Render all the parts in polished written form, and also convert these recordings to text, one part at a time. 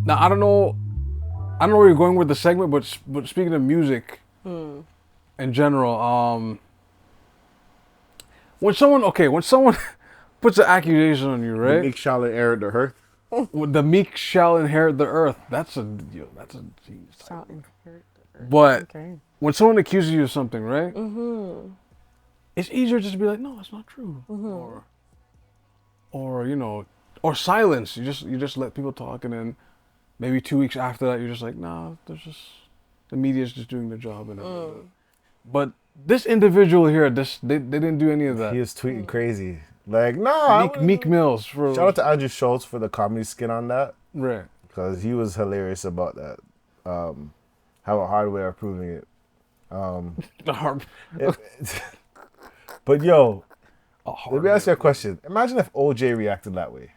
Now I don't know where you're going with the segment, but speaking of music in general, when someone puts an accusation on you, The right? meek shall inherit the earth. The meek shall inherit the earth. That's a geez. Shall inherit the earth. But Okay. when someone accuses you of something, right? It's easier just to be like, no, that's not true, or you know, or silence. You just let people talk, and then maybe 2 weeks after that, you're just like, nah, the media's just doing their job, and but this individual here, they didn't do any of that. He is tweeting crazy. Like, no. Meek Mills for Shout out to Andrew Schultz for the comedy skit on that. right. Because he was hilarious about that. Have a hard way of proving it. But yo, let me ask you a question. Imagine if OJ reacted that way.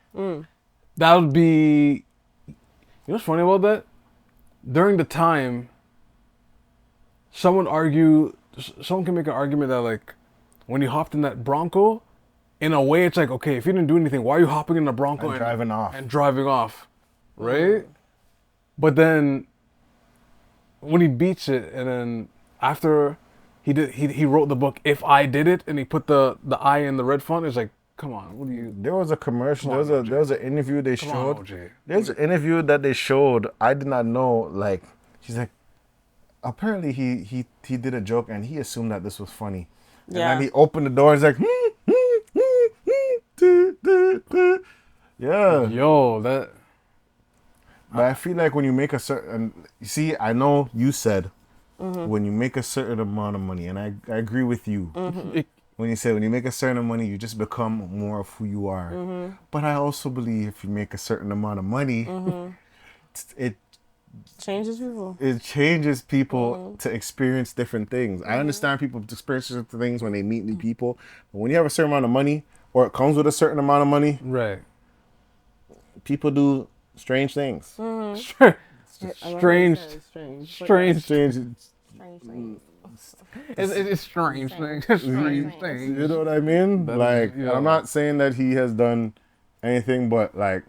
That would be. You know what's funny about that? During the time, someone can make an argument that like, when you hopped in that Bronco, in a way it's like, okay, if you didn't do anything, why are you hopping in the Bronco And driving off, right? But then when he beats it, and then after he wrote the book If I Did It, and he put the I in the red font, it's like, come on, what do you? There was a commercial. There was an interview they showed. OJ. There's an interview that they showed. I did not know. Like, she's like, apparently he did a joke and he assumed that this was funny. And then he opened the door and he's like, yeah. Yo, that. But I feel like when you make a certain, you see, I know you said when you make a certain amount of money, and I agree with you. When you say when you make a certain amount of money, you just become more of who you are. But I also believe if you make a certain amount of money, it Changes people. It changes people to experience different things. I understand people experience different things when they meet new people, but when you have a certain amount of money, or it comes with a certain amount of money, Right. people do strange things. Strange. It's strange things. Strange things. You know what I mean? Like, I'm not saying that he has done anything, but like,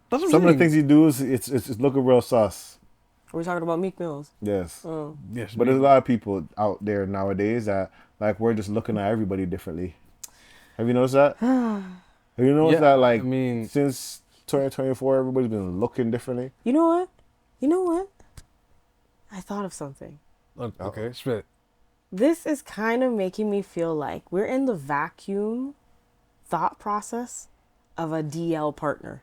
some of the things he does, it's looking real sus. We're talking about Meek Mills. Yes. Yes, But there's a lot of people out there nowadays that, like, we're just looking at everybody differently. Have you noticed that? Have you noticed that, like, since 2024, everybody's been looking differently? You know what? I thought of something. Okay, spit. This is kind of making me feel like we're in the vacuum thought process of a DL partner.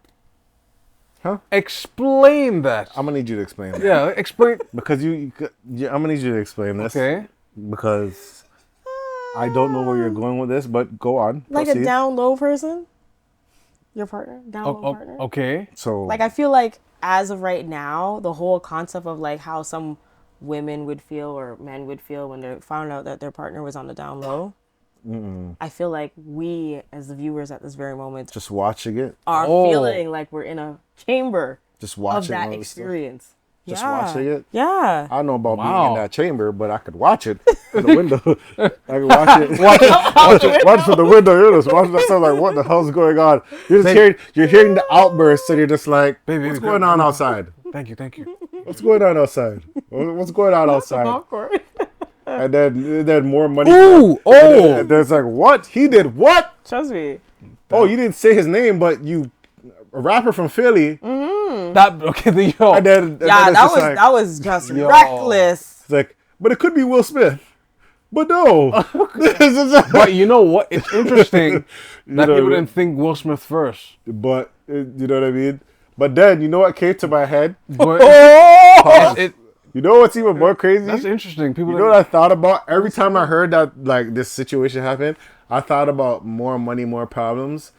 Huh? Explain that. I'm gonna need you to explain that. Yeah, explain. Because I'm gonna need you to explain this. Okay. Because I don't know where you're going with this, but go on. Like proceed. a down low person? Your partner? Down low partner? Okay. So, like, I feel like as of right now, the whole concept of like how some women would feel or men would feel when they found out that their partner was on the down low. I feel like we, as the viewers at this very moment, just watching it, are feeling like we're in a chamber just watching of that experience. Just watching it? Yeah. I don't know about being in that chamber, but I could watch it from the window. I could watch it. Watch from the window. You're just watching that stuff like, what the hell's going on? You're hearing the outbursts, and you're just like, what's going on outside? Thank you. What's going on outside? What's going on outside? Awkward. And then more money. And there's like, what? He did what? Trust me. Oh, you didn't say his name, but you, a rapper from Philly. That okay? Yo. And then that was just reckless. It's like, but it could be Will Smith. But no. But you know what? It's interesting that people didn't think Will Smith first. But you know what I mean. But then you know what came to my head? You know what's even more crazy? That's interesting. People, you know what I thought about every time I heard that like this situation happened? I thought about more money, more problems,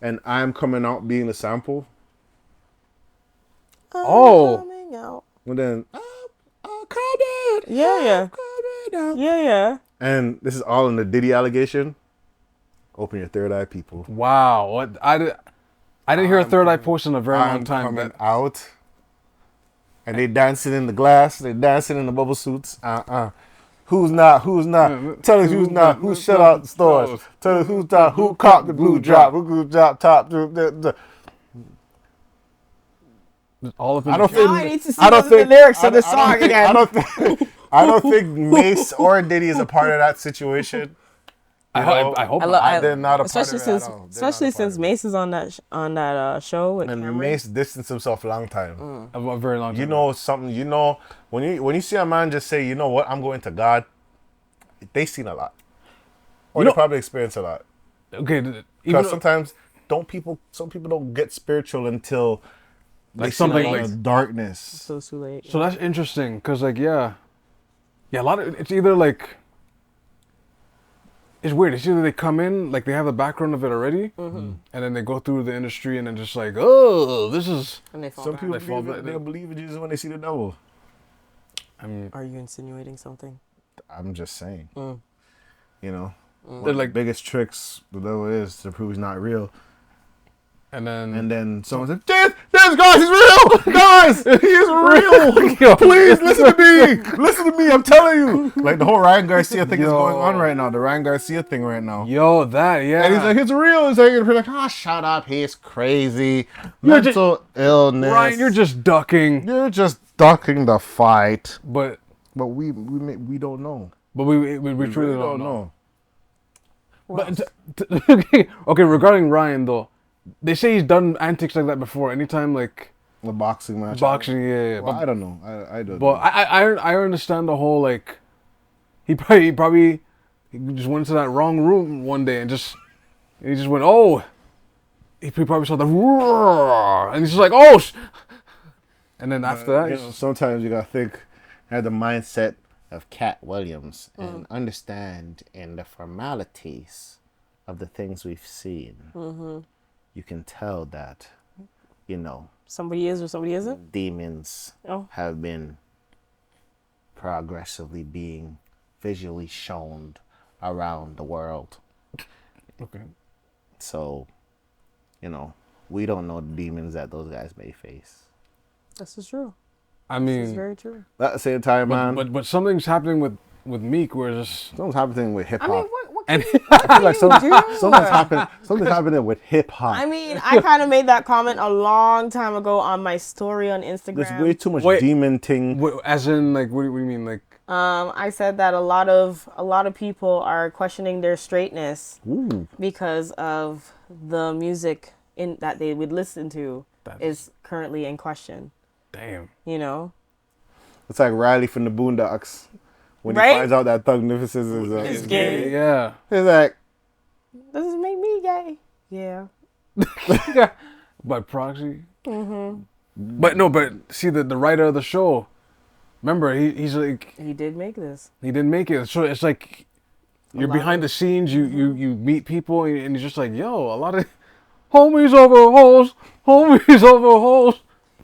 and I'm coming out being the sample. Coming out. And then I'm coming. Yeah. And this is all in the Diddy allegation. Open your third eye, people. Wow, what I didn't hear a third eye post in a very long time. Coming out. And they dancing in the glass. They dancing in the bubble suits. Who's not? Tell us who's not. Who shut out the stores? Tell us who's not. Who copped the blue drop? Who drop top? All of I don't Now I think. need to see I don't the think lyrics of the I song don't think- again. I don't think. I don't think Mace or Diddy is a part of that situation. I hope They're not a especially part of it since at all. They're especially not a part since of it. Mace is on that show with And Cameron. Mace distanced himself a long time. a very long time. You know something. You know when you see a man just say, you know what, I'm going to God. They seen a lot, or You they know- probably experienced a lot. Okay, even Because though- sometimes some people don't get spiritual until they Like see something a lot like- of darkness. So it's too late. So that's interesting because, like, yeah, a lot of it's either like it's weird. It's either they come in like they have the background of it already, and then they go through the industry and then just like, oh, this is. And they fall Some back. people They fall believe back. they believe in Jesus when they see the devil. I mean, Are you insinuating something? I'm just saying. Mm. You know, they're like, biggest tricks the devil is to prove he's not real. and then And then someone said, this guys, he's real! Guys, he's real! Yo. Please listen to me! Listen to me, I'm telling you! Like the whole Ryan Garcia thing is going on right now. The Ryan Garcia thing right now. yo, that yeah, And he's like, it's real. He's like, we're like, oh, shut up. He's crazy. You're Mental illness. Ryan, you're just ducking. You're just ducking the fight. But We don't know. we We truly really don't know. know. But okay, regarding Ryan though, they say he's done antics like that before. Anytime like The boxing match. boxing, yeah. Well, I don't know. I don't But know. I understand the whole like he probably he just went into that wrong room one day and he just went, oh, he probably saw the roar and he's just like, oh, and then after that You know, sometimes you gotta think, have the mindset of Cat Williams and understand in the formalities of the things we've seen. You can tell that, you know, Somebody is or somebody isn't? demons Oh. have been progressively being visually shown around the world. okay. So, you know, we don't know the demons that those guys may face. This is true. I This is mean, very true. At the same time, man, but something's happening with Meek where it's just something's happening with hip I hop. mean, what and I feel like do? something's happening with hip hop. I mean, I kind of made that comment a long time ago on my story on Instagram. There's way too much Wait. demon thing. as in like what do you mean like I said that a lot of people are questioning their straightness Ooh. because of the music that they would listen to is currently in question. damn. You know, It's like Riley from the Boondocks when Right? he finds out that Thugnificence is It's gay. Yeah. He's like, Does this make me gay? Yeah. By proxy. But no, but see the writer of the show. Remember, he's like He did make this. he didn't make it. So it's like you're lot behind of- the scenes. You meet people and you're just like, yo, a lot of homies over hoes, homies over hoes,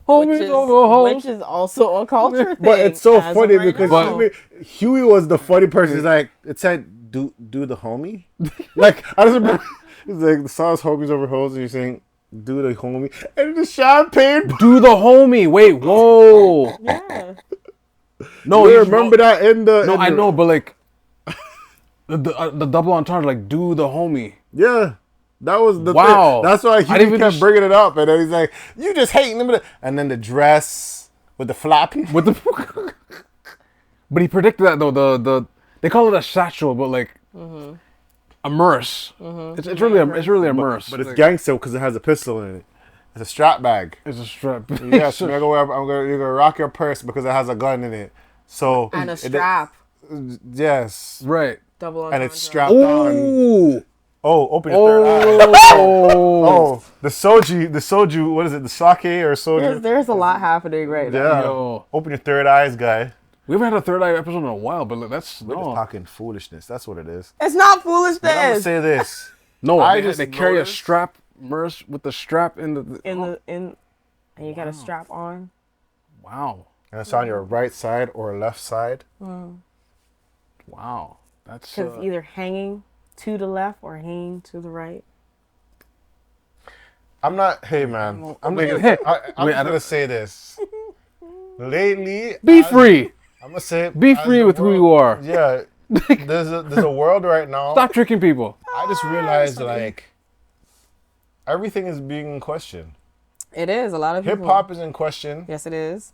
homies over hoes. Which is also a culture thing. but it's so as of funny right because now. Huey was the funny person. He's like, it said, do the homie? Like, I just remember, it's like, the song's homies over hoes, and you're saying, do the homie. And the champagne. Do the homie. Wait, whoa. Yeah. No, You remember that in the. No, in I the- know, but like the double entendre, like do the homie. Yeah. That was the Wow. thing. That's why I Huey didn't even kept just- bringing it up. And then he's like, you just hating them. And then the dress with the flapping. With the but he predicted that though. The they call it a satchel, but like a merce. It's really a merce. But it's like, gangster because it has a pistol in it. It's a strap bag. it's a strap. Yes, you're gonna rock your purse because it has a gun in it. So And a strap. Yes, Right. Double and it's entendre. strapped on. Ooh. Oh, open your third eye. Oh. Oh, the soju. What is it? The sake or soju? There's a lot happening right now. Yeah. Yo. Open your third eyes, guy. We haven't had a third eye episode in a while, but like, that's We're just no. talking foolishness. That's what it is. It's not But I'm gonna foolishness. say this. No, I they, just they carry a noticed- strap merce with the strap in the And you got a strap on. wow. And it's on your right side or left side. Wow. That's Because either hanging to the left or hanging to the right. I'm not. Hey, man. I'm Wait, just hey, gonna, I'm wait, just I gonna don't- say this. Lately, be free. I'm gonna say it. Be as free the with who world- you are. Yeah. There's a world right now. Stop tricking people. I just realized like everything is being questioned. It is a lot of people. Hip hop is in question. Yes, it is.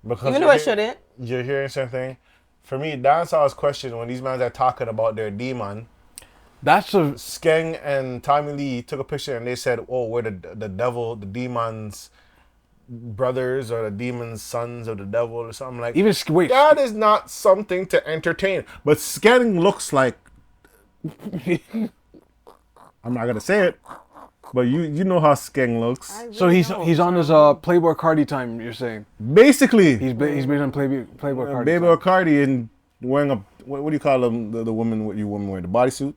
Because Even though it shouldn't. You're hearing something. For me, dancehall is questioned when these men are talking about their demon. That's a Skeng and Tommy Lee took a picture and they said, "Oh, we're the devil, the demon's brothers, or the demon's sons of the devil, or something like." even wait. That is not something to entertain. But Skeng looks like. I'm not gonna say it, but you know how Skeng looks. So he's on his Playboy Cardi time. You're saying Basically, he's based on Playboy Cardi. Baby or Cardi and wearing a what do you call them? The woman wear the bodysuit.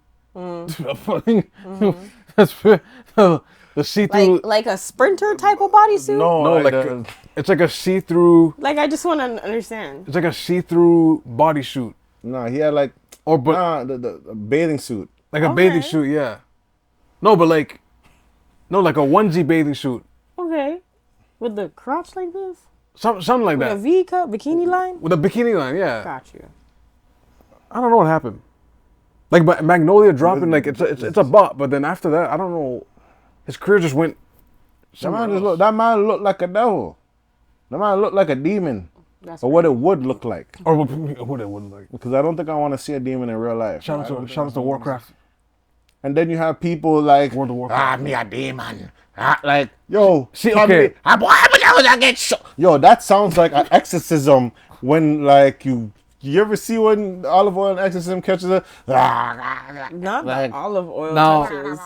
That's the see-through. Like a sprinter type of bodysuit? No, like it's like a see-through. Like, I just want to understand. It's like a see-through bodysuit. No, he had like the bathing suit. Like a bathing suit, yeah. No, but like a onesie bathing suit. Okay. With the crotch like this? Something like With that. a V cut bikini line? With a bikini line, yeah. Got you. I don't know what happened. Like Magnolia dropping, like it's a bop, but then after that, I don't know. His career just went. That man looked like a devil. That man looked like a demon. Or what it would look like. Or what it would like. Because I don't think I want to see a demon in real life. Shout out to Warcraft. And then you have people like, World of Warcraft. me a demon. Like, yo, See, okay. Yo, that sounds like an exorcism when like you ever see when olive oil and exorcism catches a Not like, the olive oil Now- touches.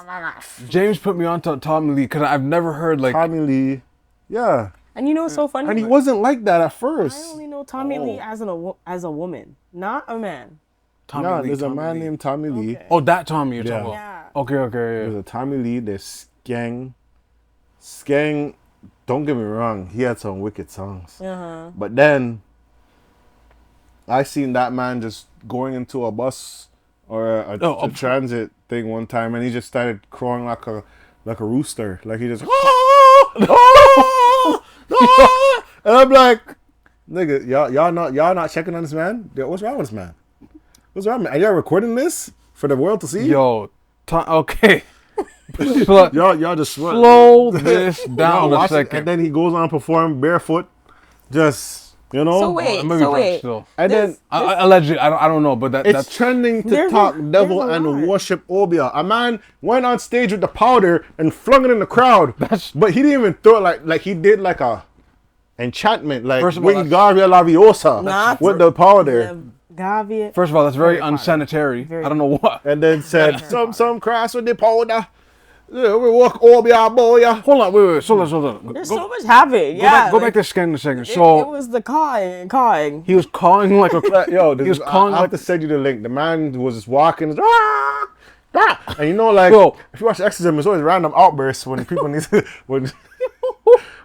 James put me on to Tommy Lee because I've never heard like. Tommy Lee. Yeah. And you know what's so funny? And he wasn't like that at I first. only know Tommy Lee as a woman, not a man. Tommy No, Lee, there's a Tommy man Lee. named Tommy Lee. Okay. Oh, that Tommy you're talking Yeah. about. Yeah. Okay, There's yeah. a Tommy Lee, there's Skeng. Skeng, don't get me wrong, he had some wicked songs. Uh-huh. But then I seen that man just going into a bus or a transit thing one time, and he just started crowing like a rooster, like he just. And I'm like, nigga, y'all not checking on this man? Yo, what's wrong with this man? What's wrong, man? Are y'all recording this for the world to see? Yo, okay. But Y'all just slow this down a watch it, second. and then he goes on to perform barefoot, just you know. So wait, It might be so fresh wait. still. And then Allegedly, I don't know, but it's that's trending to There's talk a- devil there's a and lot. worship Obia. A man went on stage with the powder and flung it in the crowd, but he didn't even throw it like he did like a enchantment, like First of all, Wingardium Leviosa Not with the powder. Gavia. first of all, that's very Very fine. unsanitary. Very I don't know what. And then said some crass with the powder. Yeah, we walk Obia boy. Hold on, wait, slow down. There's so much happening. Yeah. Go back to Skeng in a second. It So was the cawing. he was cawing like a Yo, he was cawing I have like to send you the link. The man was just walking, and you know, like Yo. if you watch Exorcism, it's always random outbursts when people need to, when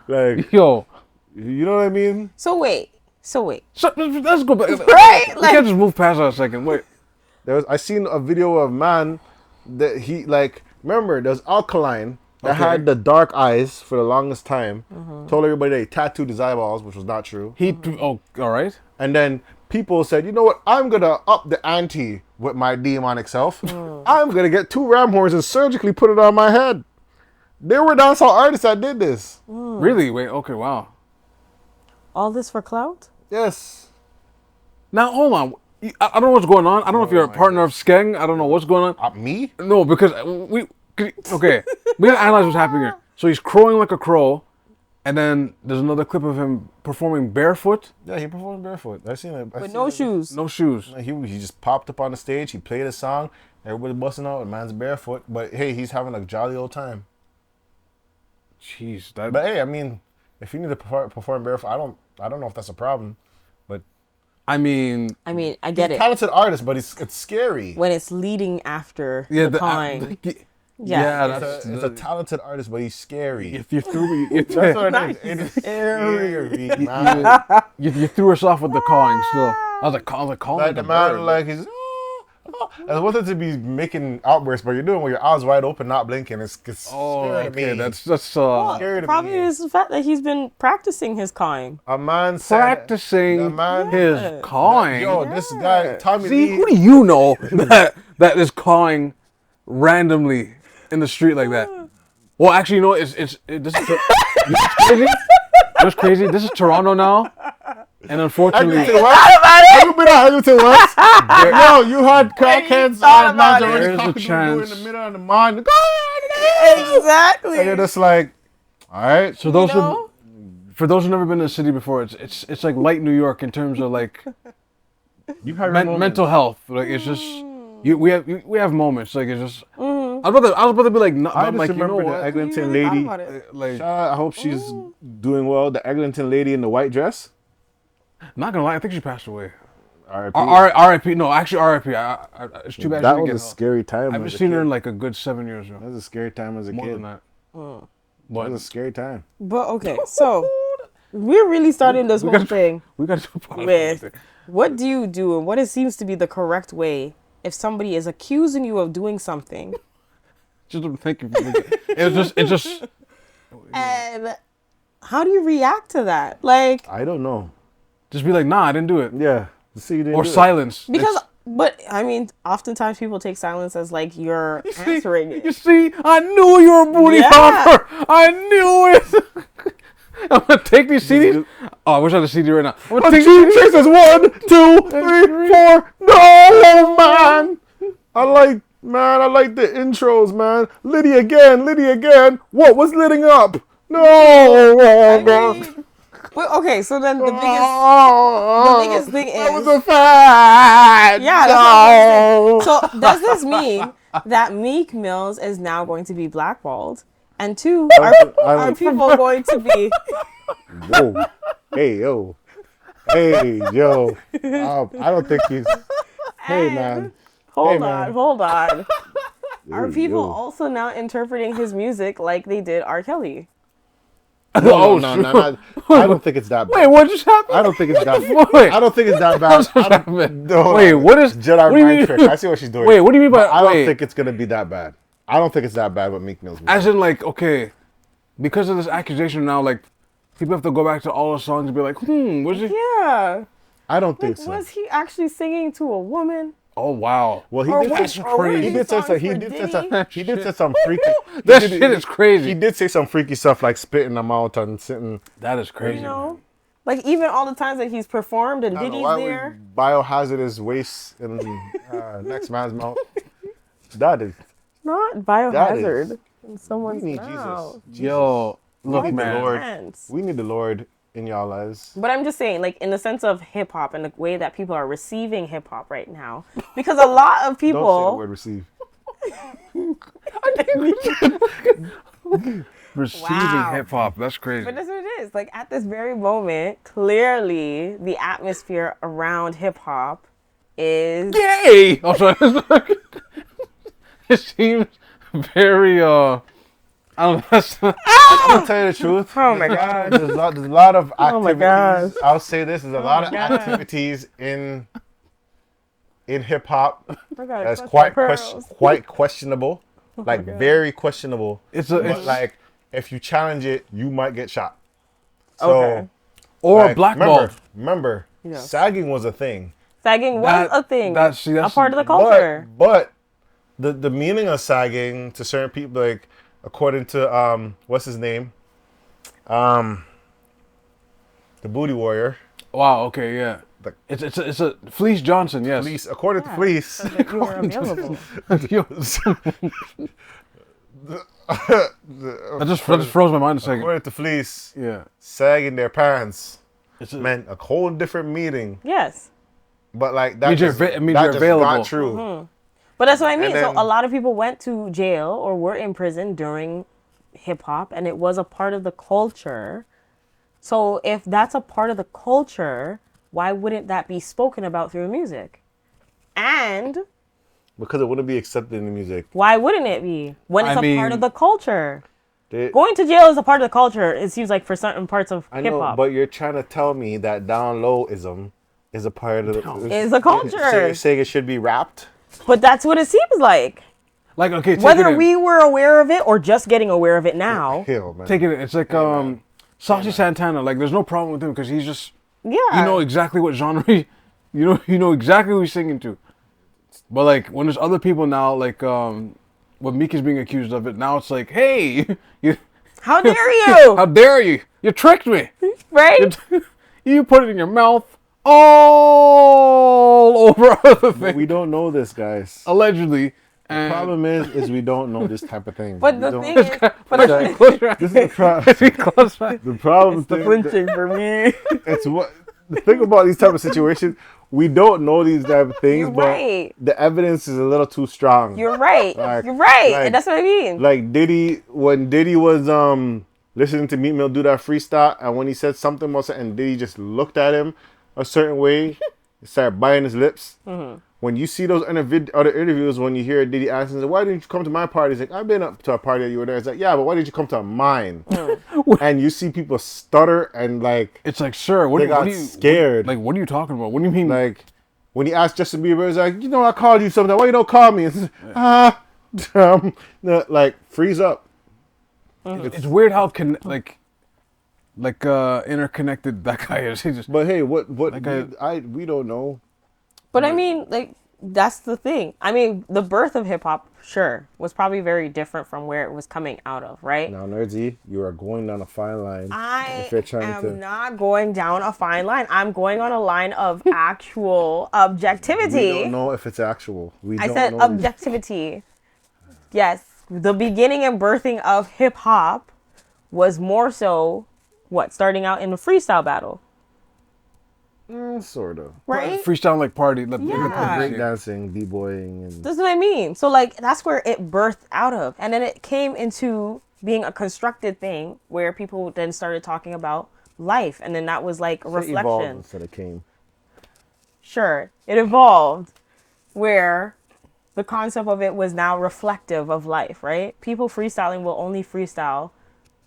like yo. you know what I mean. So wait. So, let's go back. Right? We Like, can't just move past that a second. Wait. I seen a video of man that he like. Remember, there's Alkaline that had the dark eyes for the longest time. Told everybody that he tattooed his eyeballs, which was not true. All right. And then people said, you know what? I'm going to up the ante with my demonic self. I'm going to get 2 ram horns and surgically put it on my head. There were dancehall artists that did this. Really? Wait. Okay. Wow. all this for clout? Yes. Now hold on. I don't know what's going on. I don't know if you're a partner of Skeng. I don't know what's going on. Me? No, because we gotta analyze what's happening here. So he's crowing like a crow, and then there's another clip of him performing barefoot. Yeah, he performed barefoot. I seen it. With no shoes. No shoes. He just popped up on the stage. He played a song. Everybody busting out. The man's barefoot. But hey, he's having a jolly old time. Jeez, But hey, I mean, if you need to perform barefoot, I don't know if that's a problem. But I mean, I get it. talented artist, but it's scary. When it's leading after yeah, the cawing. yeah, It's a talented artist, but he's scary. If you threw That's what it is. It's scary, man. you threw us off with the cawing still. I was like calling Like like the a man, bird. like he's. I wanted to be making outbursts, but you're doing it with your eyes wide open, not blinking. It's Oh, scary to okay, me. that's scary to Probably me. is the fact that he's been practicing his cawing. A man said, practicing the man, his cawing. Yo, this guy, Tommy See, Lee. who do you know that is cawing randomly in the street like that? Well, actually, you know, this is crazy? What's crazy? This is Toronto now, and unfortunately, Eglinton West? Have you been to Eglinton West? Yo, you had crackheads and There's a cockadoo chance. in the middle of the mine. Exactly. And you're just like, all right. so those for those who've never been to the city before, it's like light New York in terms of like You have mental health. Like it's just we have moments. Like it's just. I was about to be like, no, I I'm just like, remember you know the what? Eglinton lady. Like, I hope she's doing well. The Eglinton lady in the white dress. not gonna lie, I think she passed away. R.I.P. R.I.P. No, actually R.I.P. It's too bad. That she didn't was get a scary time. I haven't as a seen her kid. in like a good 7 years now. That was a scary time as a More kid. than that. That But was a scary time. But okay, so we're really starting this whole thing we got to do a podcast with what do you do and what it seems to be the correct way if somebody is accusing you of doing something. Just thank you. It's just. And how do you react to that? Like, I don't know. Just be like, nah, I didn't do it. Yeah. See, you didn't Or do it. silence. because, but I mean, oftentimes people take silence as like you're answering You it. see, I knew you were a booty Yeah. hopper. I knew it. I'm gonna take these CDs. Oh, I wish I had a CD right now. I'm gonna take these CDs. Chases 1, 2, 3, 4. No, man. I like the intros, man. Liddy again. What was lidding up? No. I mean, but okay, so then the biggest thing That was is, a fact. yeah, that's what I'm saying. So does this mean that Meek Mills is now going to be blackballed? And two, are people going to be? Whoa. Hey, yo. Hey, yo. I don't think he's. Hey, man. Hold man. on. Are people yo. also now interpreting his music like they did R. Kelly? No. I don't think it's that bad. Wait, what just happened? I don't think it's that bad. Wait. I don't think it's that bad. I don't- no, Wait, what is Jedi what do you mind mean? trick. I see what she's doing. Wait, what do you mean by But I don't wait? think it's gonna be that bad. I don't think it's that bad with Meek Mill's music. As in, like, okay, because of this accusation now, like, people have to go back to all the songs and be like, was he? Yeah. I don't think so. Was he actually singing to a woman? Oh wow. Well, he Or did. was- or were He these did say songs some. for Diddy? He did say some freaky. That shit is crazy. He did say some freaky stuff like spitting them out and sitting. That is crazy. You know, like even all the times that he's performed and I don't know, Diddy's why there. would biohazardous waste in next man's mouth. That is. Not biohazard in someone's We need mouth. Jesus. Yo, look, need the man. Lord. Sense. We need the Lord in y'all lives. But I'm just saying, like in the sense of hip hop and the way that people are receiving hip hop right now, because a lot of Don't say the people. word receive. Receiving Wow. hip hop. That's crazy. But that's what it is. Like at this very moment, clearly the atmosphere around hip hop is Yay! Oh, sorry. It seems very I don't know. I'll tell you the truth. Oh my God. There's a lot of activities. Oh my gosh. I'll say this: there's a lot of God. activities in hip hop I gotta that's clutch quite my pearls. quite questionable, like God. very questionable. It's But like if you challenge it, you might get shot. So, Okay. or like, blackballed. Remember, Yeah. sagging was a thing. Sagging was a thing. that's a part of the culture. But the meaning of sagging to certain people, like according to what's his name, the Booty Warrior. Wow. Okay. Yeah. The- It's a Fleece Johnson. Yes. Fleece, according to Yeah. Fleece. That you were available. Yo, that just froze my mind a second. According to Fleece, Yeah. sagging their pants It's a, meant a whole different meaning. Yes. But like that Means you're just, it means that you're just available. not true. But that's what I mean. And then- So a lot of people went to jail or were in prison during hip hop, and it was a part of the culture. So if that's a part of the culture, why wouldn't that be spoken about through music? And Because it wouldn't be accepted in the music. why wouldn't it be when it's I a part mean- of the culture? They- Going to jail is a part of the culture. It seems like for certain parts of I hip know, hop. but you're trying to tell me that down lowism is a part of the Is a culture. Saying it should be rapped. But that's what it seems like. like okay. Take Whether it in. we were aware of it or just getting aware of it now. Hell, man. Take it in. It's like Saucy Santana. Like there's no problem with him because he's just Yeah. you know exactly what genre you know exactly who he's singing to. But like when there's other people now like what Meek is being accused of it now it's like hey you How dare you? How dare you? You tricked me. Right? You put it in your mouth all over other things. We don't know this, guys. Allegedly. The problem is we don't know this type of thing. But We the don't- thing is, this is the problem. The problem it's the thing, flinching for me. it's what the thing about these type of situations. We don't know these type of things, You're but right. the evidence is a little too strong. You're right. Like- You're right. like- And that's what I mean. Like Diddy, when Diddy was listening to Meek Mill do that freestyle, and when he said something about it, and Diddy just looked at him a certain way, started biting his lips. Mm-hmm. When you see those other interviews, when you hear Diddy asking, why didn't you come to my party? He's like, I've been up to a party that you were there. It's like, yeah, but why did you come to mine? And you see people stutter and like, It's like, sir, they got scared. Like, what are you talking about? What do you mean? Like, when he asked Justin Bieber, he's like, I called you something. Why you don't call me? It's like, freeze up. it's weird how interconnected that guy is. He just, But hey, what guy- we don't know. But I mean, like, that's the thing. I mean, the birth of hip hop, sure, was probably very different from where it was coming out of, right? Now, Nerdsy, you are going down a fine line. I if you're trying am to. not going down a fine line. I'm going on a line of actual objectivity. We don't know if it's actual. I said objectivity. Yes, the beginning and birthing of hip hop was more so starting out in the freestyle battle, Sort of. right? freestyle like party. Yeah. Breakdancing, b-boying, and That's what I mean. So like that's where it birthed out of, and then it came into being a constructed thing where people then started talking about life, and then that was like a it evolved reflection. instead of came. Sure, it evolved where the concept of it was now reflective of life, right? People freestyling will only freestyle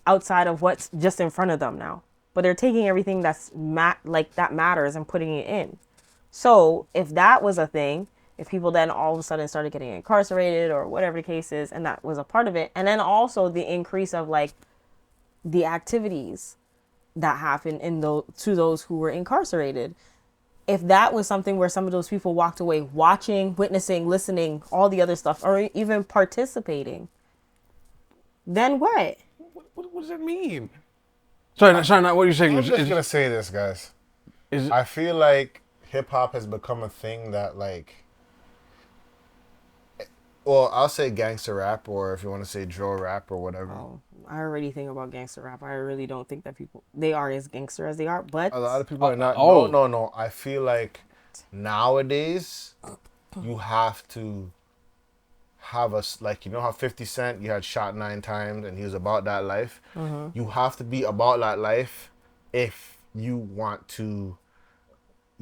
outside of what's just in front of them now. But they're taking everything that's that matters and putting it in. So if that was a thing, if people then all of a sudden started getting incarcerated or whatever the case is, and that was a part of it, and then also the increase of like the activities that happened to those who were incarcerated. If that was something where some of those people walked away watching, witnessing, listening, all the other stuff, or even participating, then what? What does that mean? Sorry, not what you're saying. I'm just gonna say this, guys. I feel like hip hop has become a thing that, like, well, I'll say gangster rap, or if you want to say drill rap or whatever. Oh, I already think about gangster rap. I really don't think that they are as gangster as they are, but A lot of people are not. Oh. No. I feel like nowadays you have to have like, you know how 50 Cent, you had shot 9 times and he was about that life. You have to be about that life if you want to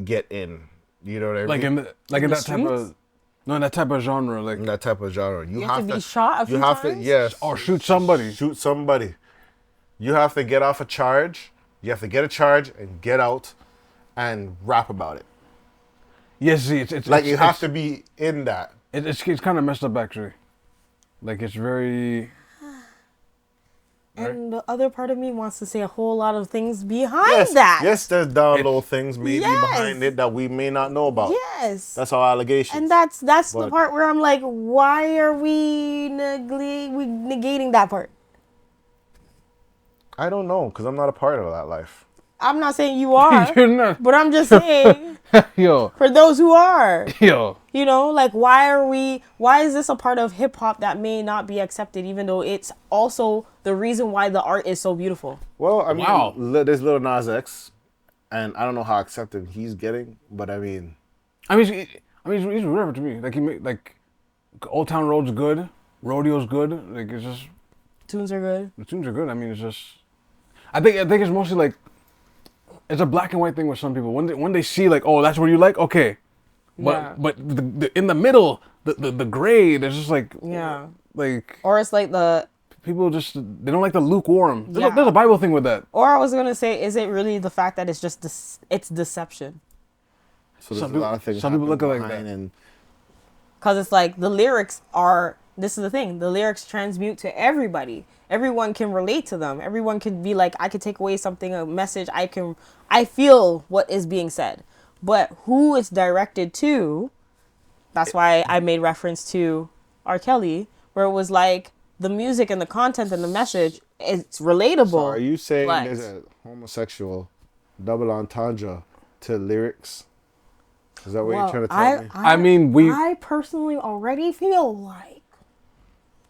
get in. You know what I mean? In that type of in that type of genre, like In that type of genre, you have to be shot a few times? Yes, or shoot somebody. shoot somebody. You have to get off a charge. You have to get a charge and get out and rap about it. Yes, see, it's Like, you have to be in that. It's kind of messed up actually. Like it's very. and the other part of me wants to say a whole lot of things behind that. Yes, there's down low things maybe Yes. behind it that we may not know about. Yes. That's our allegations. And that's the But- part where I'm like, why are we negating that part? I don't know, because I'm not a part of that life. I'm not saying you are, You're not. but I'm just saying Yo, for those who are, yo. you know, like why is this a part of hip hop that may not be accepted, even though it's also the reason why the art is so beautiful? Well, I mean, Wow. There's Lil Nas X, and I don't know how accepted he's getting, but I mean, He's whatever to me. Like he made like Old Town Road's good, Rodeo's good. Like it's just Tunes are good. the tunes are good. I mean, it's just. I think it's mostly like. It's a black and white thing with some people. When they see like, oh, that's what you like, okay, but Yeah. but the in the middle, the gray, there's just like Yeah. like Or it's like people just they don't like the lukewarm. Yeah. There's a Bible thing with that. or I was gonna say, is it really the fact that it's just it's deception? so there's Some a lot of people- things. some people look happening like behind that. And Because it's like the lyrics are, this is the thing, the lyrics transmute to everybody. Everyone can relate to them. Everyone can be like, I could take away something, a message. I feel what is being said. But who it's directed to, that's why I made reference to R. Kelly, where it was like the music and the content and the message it's relatable. So are you saying but there's a homosexual double entendre to lyrics? Is that what you're trying to tell me? I mean, I personally already feel like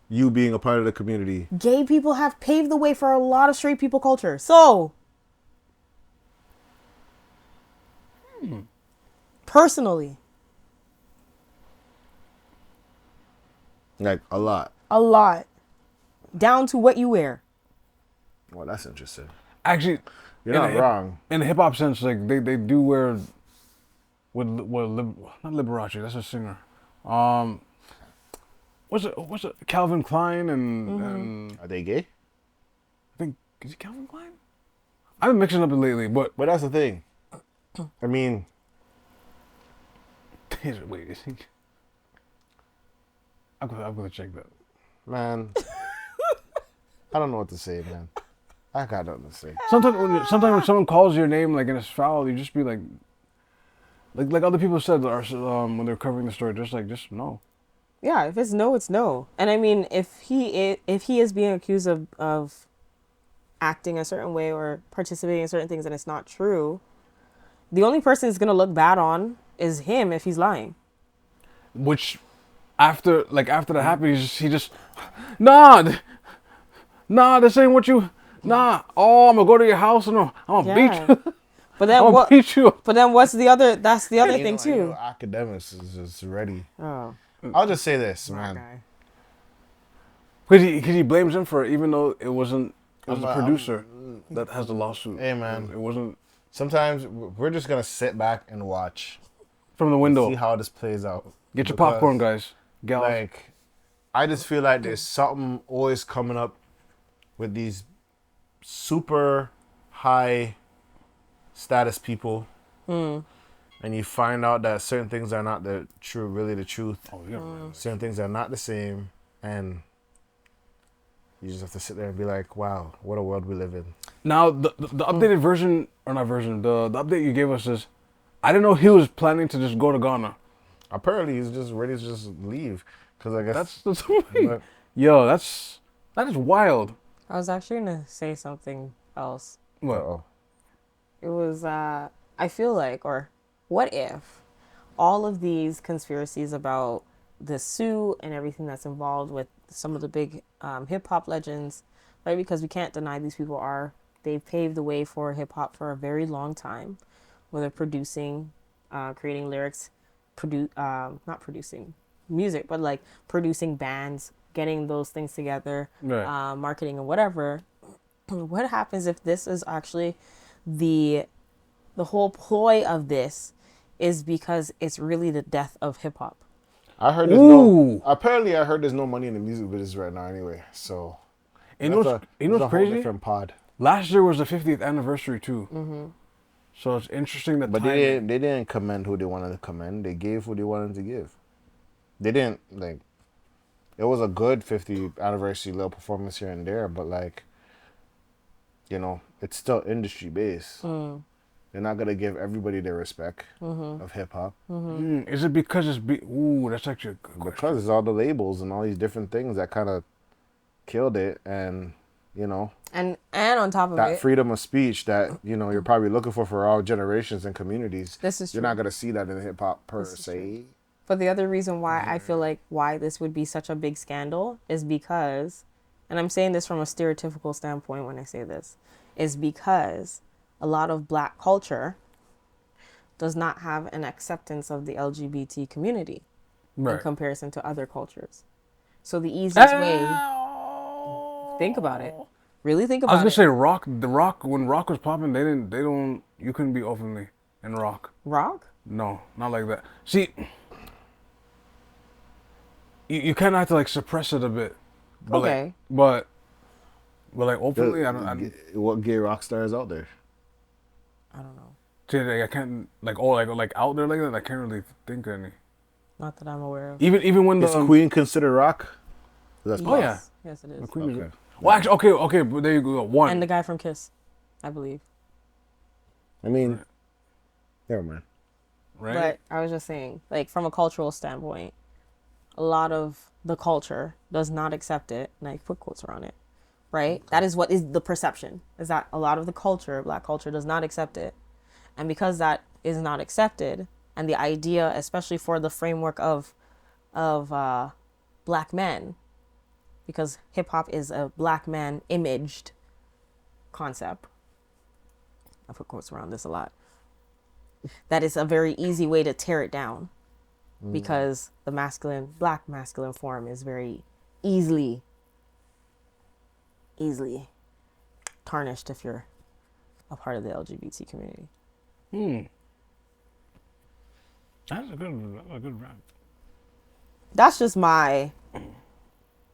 You being a part of the community. gay people have paved the way for a lot of straight people culture. So, personally, Like, a lot. a lot. Down to what you wear. Well, that's interesting. actually, You're not wrong. in the hip hop sense, like they do wear not Liberace, that's a singer. What's it Calvin Klein and Are they gay? I think is it Calvin Klein? I've been mixing up it lately, but But that's the thing. I mean, wait, is he? I'm gonna check that. man, I don't know what to say, man. I got nothing to say. Sometimes when someone calls your name like and it's foul, you just be like other people said when they're covering the story, just no. Yeah, if it's no, it's no. And I mean, if he is being accused of acting a certain way or participating in certain things and it's not true, the only person it's gonna look bad on is him if he's lying. Which after that happened, he just nah, this ain't what you Oh, I'm gonna go to your house and I'm gonna beat you. But then I'm gonna beat you. But then what's the other? That's the other You thing know, too. academics is just ready. Oh, I'll just say this, man. okay. Because he blames him for it, even though it was the producer that has the lawsuit. Hey, man. It wasn't Sometimes we're just gonna sit back and watch, from the window. see how this plays out. Get your Because, popcorn, guys. Gals. Like, I just feel like there's something always coming up with these super high status people, and you find out that certain things are not the truth. Oh, yeah. Certain things are not the same, and you just have to sit there and be like, wow, what a world we live in. Now, the updated version, or not version, the update you gave us is, I didn't know he was planning to just go to Ghana. Apparently, he's just ready to just leave. Because I guess... That's yo, that is wild. I was actually gonna say something else. What? Uh-oh. It was I feel like, or what if all of these conspiracies about the suit and everything that's involved with some of the big hip hop legends, right? Because we can't deny these people they've paved the way for hip hop for a very long time, whether producing, creating lyrics, not producing music, but like producing bands, getting those things together, Right. marketing and whatever. What happens if this is actually the whole ploy of this is because it's really the death of hip hop? I heard there's I heard there's no money in the music business right now anyway. So You know what's whole crazy? different pod. Last year was the 50th anniversary too. Mm-hmm. So it's interesting that. But they didn't commend who they wanted to commend. They gave who they wanted to give. They didn't like. It was a good 50th anniversary little performance here and there, but like, you know, it's still industry based. They're not gonna give everybody their respect of hip hop. Is it because it's ooh, that's actually a good question. Because it's all the labels and all these different things that kind of killed it, and you know, And on top of that it, freedom of speech that you know you're probably looking for all generations and communities. This is You're true. not gonna see that in hip hop per se. but the other reason why I feel like why this would be such a big scandal is because, and I'm saying this from a stereotypical standpoint when I say this, is because a lot of black culture does not have an acceptance of the LGBT community in comparison to other cultures. So the easiest way, think about it. Really think about it. I was gonna say Rock. When Rock was popping, you couldn't be openly in Rock. Rock? No, not like that. See, you kind of have to like suppress it a bit. But Okay. Like, but like openly, I don't. What gay rock stars out there? I don't know. See, like, I can't like out there like that. I can't really think of any. Not that I'm aware of. Even when the Is Queen considered rock? That's Oh yeah. Yes, it is. Queen is- Okay. Well, actually, okay, but there you go. One. And the guy from Kiss, I believe. I mean, never mind. right? But I was just saying, like, from a cultural standpoint, a lot of the culture does not accept it, and I put quotes around it, right? That is what is the perception, is that a lot of the culture, black culture, does not accept it. And because that is not accepted, and the idea, especially for the framework of black men, because hip hop is a black man imaged concept. I put quotes around this a lot. That is a very easy way to tear it down, because the black masculine form is very easily tarnished if you're a part of the LGBT community. That's a good rap. That's just my